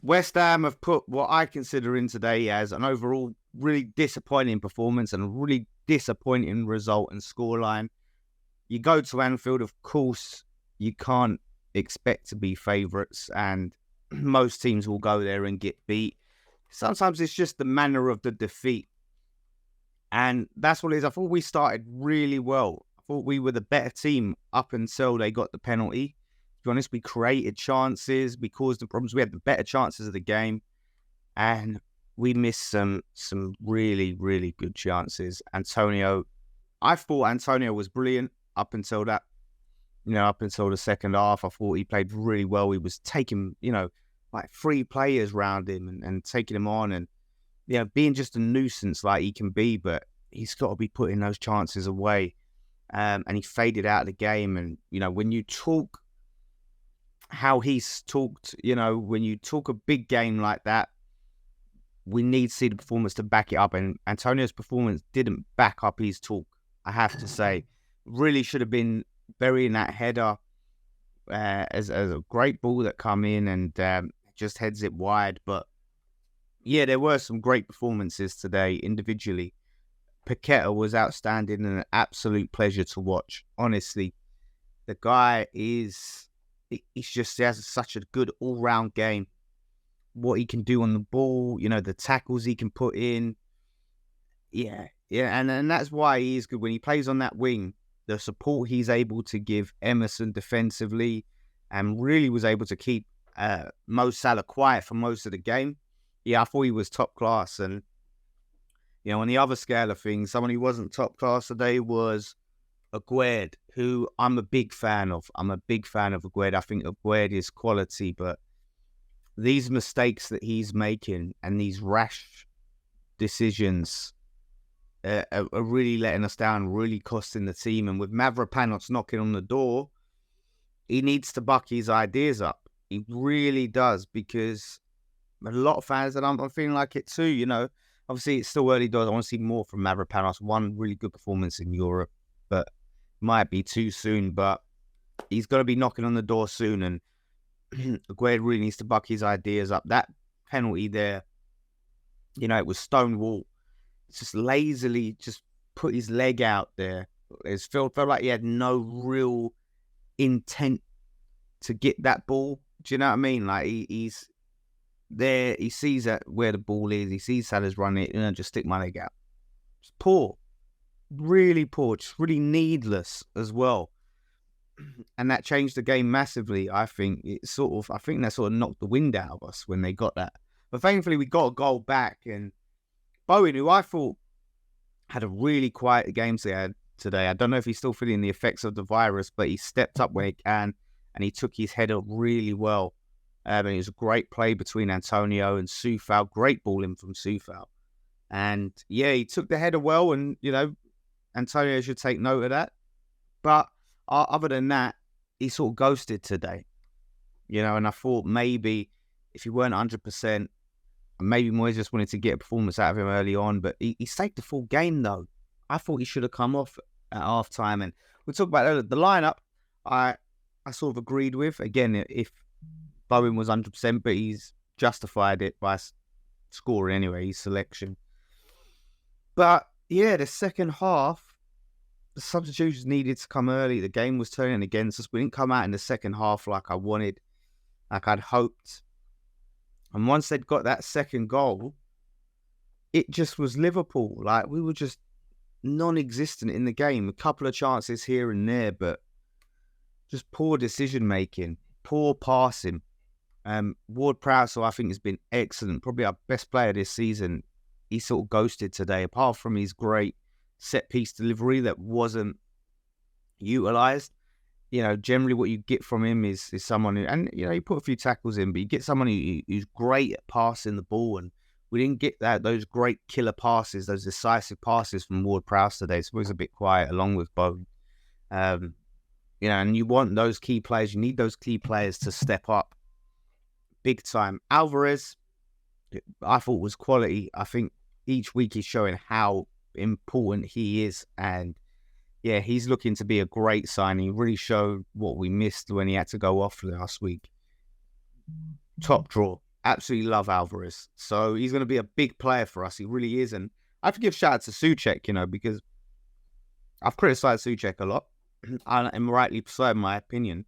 West Ham have put what I consider in today as an overall really disappointing performance and a really disappointing result and scoreline. You go to Anfield, of course, you can't expect to be favourites, and most teams will go there and get beat. Sometimes it's just the manner of the defeat. And that's what it is. I thought we started really well. I thought we were the better team up until they got the penalty. To be honest, we created chances. We caused the problems. We had the better chances of the game. And we missed some really, really good chances. I thought Antonio was brilliant up until that, up until the second half. I thought he played really well. He was taking, like 3 players around him and taking him on and, being just a nuisance like he can be, but he's got to be putting those chances away. And he faded out of the game. And, when you talk how he's talked, when you talk a big game like that, we need to see the performance to back it up. And Antonio's performance didn't back up his talk, I have to say. Really should have been burying that header as a great ball that come in and just heads it wide. But yeah, there were some great performances today individually. Paqueta was outstanding and an absolute pleasure to watch. Honestly, the guy he has such a good all-round game. What he can do on the ball, the tackles he can put in. Yeah, and that's why he is good. When he plays on that wing, the support he's able to give Emerson defensively and really was able to keep Mo Salah quiet for most of the game. Yeah, I thought he was top class. And, on the other scale of things, someone who wasn't top class today was Aguerd, who I'm a big fan of. I'm a big fan of Aguerd. I think Aguerd is quality, but these mistakes that he's making and these rash decisions are really letting us down, really costing the team. And with Mavropanos knocking on the door, he needs to buck his ideas up. He really does, because a lot of fans, and I'm feeling like it too, obviously it's still early doors. I want to see more from Mavropanos. One really good performance in Europe, but might be too soon. But he's going to be knocking on the door soon, and Aguerd really needs to buck his ideas up. That penalty there, it was Stonewall. It's just lazily just put his leg out there. It felt like he had no real intent to get that ball. Do you know what I mean? Like he's there, he sees where the ball is, he sees Salah's running it, just stick my leg out. It's poor. Really poor. Just really needless as well. And that changed the game massively. I think that sort of knocked the wind out of us when they got that. But thankfully we got a goal back, and Bowen, who I thought had a really quiet game today. I don't know if he's still feeling the effects of the virus, but he stepped up where he can and he took his header really well. And it was a great play between Antonio and Soufal. Great ball in from Soufal. And yeah, he took the header well, and, Antonio should take note of that. But other than that, he sort of ghosted today. And I thought maybe if he weren't 100%, maybe Moyes just wanted to get a performance out of him early on. But he saved the full game, though. I thought he should have come off at half-time. And we'll talk about the lineup. I sort of agreed with. Again, if Bowen was 100%, but he's justified it by scoring anyway, his selection. But yeah, the second half, the substitutions needed to come early. The game was turning against us. We didn't come out in the second half like I wanted, like I'd hoped. And once they'd got that second goal, it just was Liverpool. Like, we were just non-existent in the game. A couple of chances here and there, but just poor decision-making, poor passing. Ward-Prowse, I think, has been excellent. Probably our best player this season. He sort of ghosted today, apart from his great set-piece delivery that wasn't utilised. Generally what you get from him is someone who, and, he put a few tackles in, but you get someone who's great at passing the ball, and we didn't get those great killer passes, those decisive passes from Ward-Prowse today. So it was a bit quiet, along with Bowen. And you want those key players, you need those key players to step up big time. Alvarez, I thought, was quality. I think each week he's showing how important he is, and yeah, he's looking to be a great signing. He really showed what we missed when he had to go off last week. Top draw. absolutely love Alvarez. So he's going to be a big player for us. He really is. And I have to give shout out to Souček, because I've criticised Souček a lot, and rightly so in my opinion.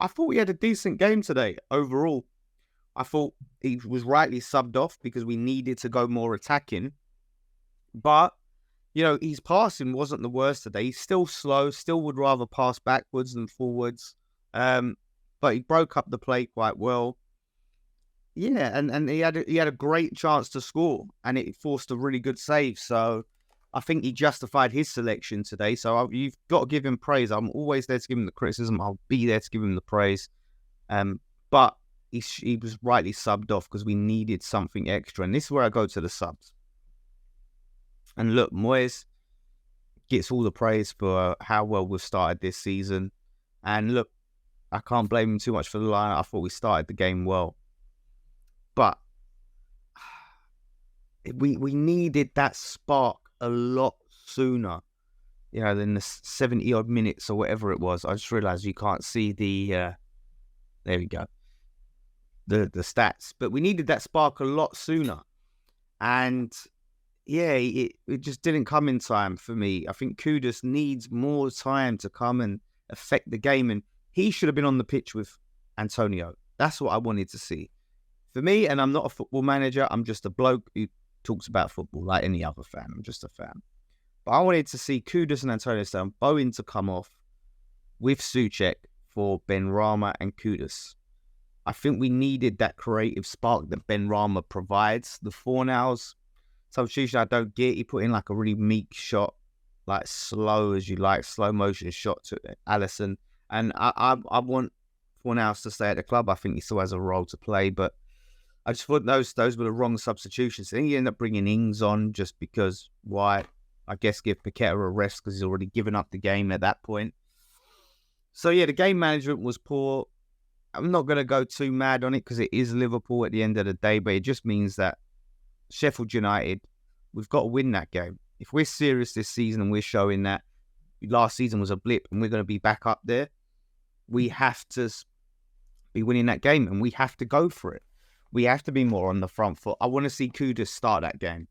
I thought he had a decent game today overall. I thought he was rightly subbed off because we needed to go more attacking. But, his passing wasn't the worst today. He's still slow, still would rather pass backwards than forwards. But he broke up the play quite well. Yeah, and he had a great chance to score, and it forced a really good save. So I think he justified his selection today. So you've got to give him praise. I'm always there to give him the criticism. I'll be there to give him the praise. But he was rightly subbed off because we needed something extra. And this is where I go to the subs. And look, Moyes gets all the praise for how well we've started this season. And look, I can't blame him too much for the line. I thought we started the game well. But we needed that spark a lot sooner, than the 70-odd minutes or whatever it was. I just realised you can't see the... there we go. The stats. But we needed that spark a lot sooner. And... yeah, it just didn't come in time for me. I think Kudus needs more time to come and affect the game. And he should have been on the pitch with Antonio. That's what I wanted to see. For me, and I'm not a football manager, I'm just a bloke who talks about football like any other fan. I'm just a fan. But I wanted to see Kudus and Antonio Stone Bowen to come off with Souček for Benrahma and Kudus. I think we needed that creative spark that Benrahma provides. The Fornals, substitution I don't get. He put in like a really meek shot, like slow as you like, slow motion shot to Alisson. And I want Fornals to stay at the club. I think he still has a role to play, but I just thought those were the wrong substitutions. I think he ended up bringing Ings on just because why? I guess give Paqueta a rest because he's already given up the game at that point. So yeah, the game management was poor. I'm not going to go too mad on it because it is Liverpool at the end of the day, but it just means that Sheffield United, we've got to win that game. If we're serious this season and we're showing that last season was a blip and we're going to be back up there, we have to be winning that game and we have to go for it. We have to be more on the front foot. I want to see Kudus start that game.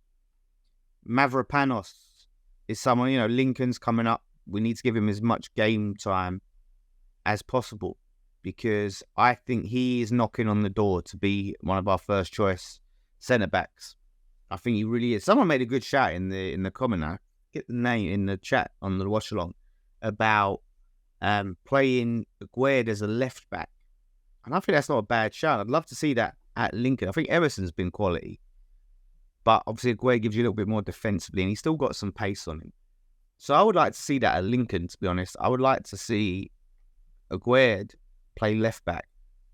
Mavropanos is someone, Lincoln's coming up. We need to give him as much game time as possible because I think he is knocking on the door to be one of our first choice centre-backs. I think he really is. Someone made a good shout in the comment. I get the name in the chat on the watch along about playing Aguerd as a left back, and I think that's not a bad shout. I'd love to see that at Lincoln. I think Emerson's been quality, but obviously Aguerd gives you a little bit more defensively, and he's still got some pace on him. So I would like to see that at Lincoln. To be honest, I would like to see Aguerd play left back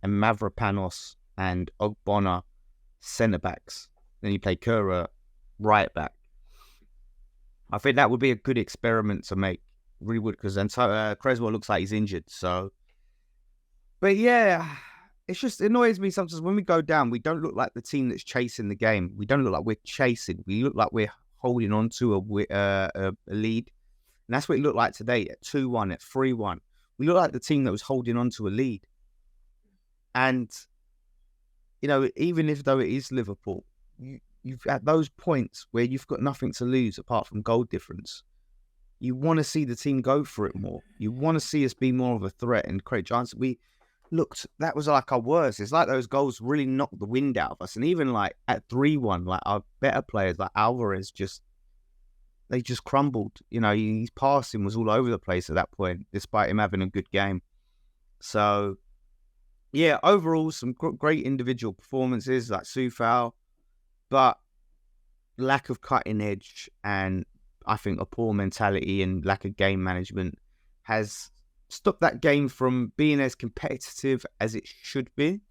and Mavropanos and Ogbonna centre backs. Then you play Kura right back. I think that would be a good experiment to make. Really would, because Creswell looks like he's injured. So, but yeah, it annoys me sometimes when we go down. We don't look like the team that's chasing the game. We don't look like we're chasing. We look like we're holding on to a lead, and that's what it looked like today at 2-1, at 3-1. We look like the team that was holding on to a lead, and even if though it is Liverpool. You've at those points where you've got nothing to lose apart from goal difference. You want to see the team go for it more. You want to see us be more of a threat and create chances. That was like our worst. It's like those goals really knocked the wind out of us. And even like at 3-1, like our better players like Alvarez they just crumbled. His passing was all over the place at that point, despite him having a good game. So yeah, overall some great individual performances like Soufal. But lack of cutting edge and I think a poor mentality and lack of game management has stopped that game from being as competitive as it should be,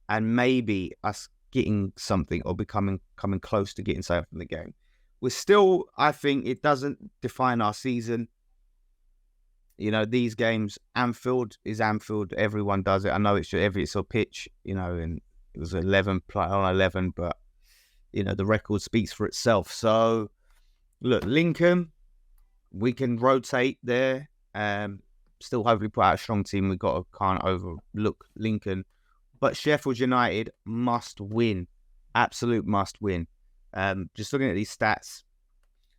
and maybe us getting something or coming close to getting something from the game. We're still, I think it doesn't define our season. These games, Anfield is Anfield. Everyone does it. I know it's a pitch, and it was 11 on 11, but the record speaks for itself. So, look, Lincoln, we can rotate there. Still hopefully put out a strong team. Can't overlook Lincoln. But Sheffield United must win. Absolute must win. Just looking at these stats,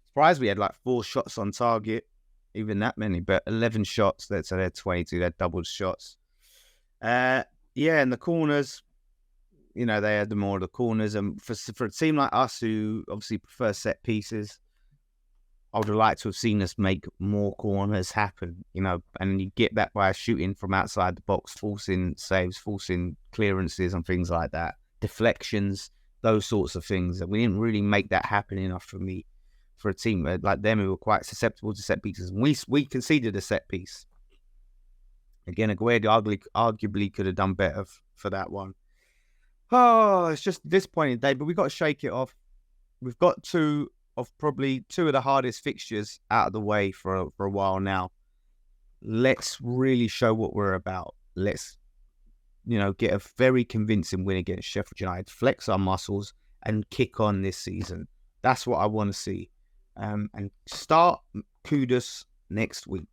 surprised we had like 4 shots on target, even that many, but 11 shots. So they're 22. They're doubled shots. Yeah, and the corners, they had the more of the corners. And for a team like us who obviously prefer set pieces, I would have liked to have seen us make more corners happen, and you get that by shooting from outside the box, forcing saves, forcing clearances and things like that, deflections, those sorts of things. And we didn't really make that happen enough for a team like them who were quite susceptible to set pieces. And we conceded a set piece. Again, Aguerd arguably could have done better for that one. Oh, it's just a disappointing day, but we've got to shake it off. We've got probably two of the hardest fixtures out of the way for a while now. Let's really show what we're about. Let's, get a very convincing win against Sheffield United, flex our muscles and kick on this season. That's what I want to see. And start Kudus next week.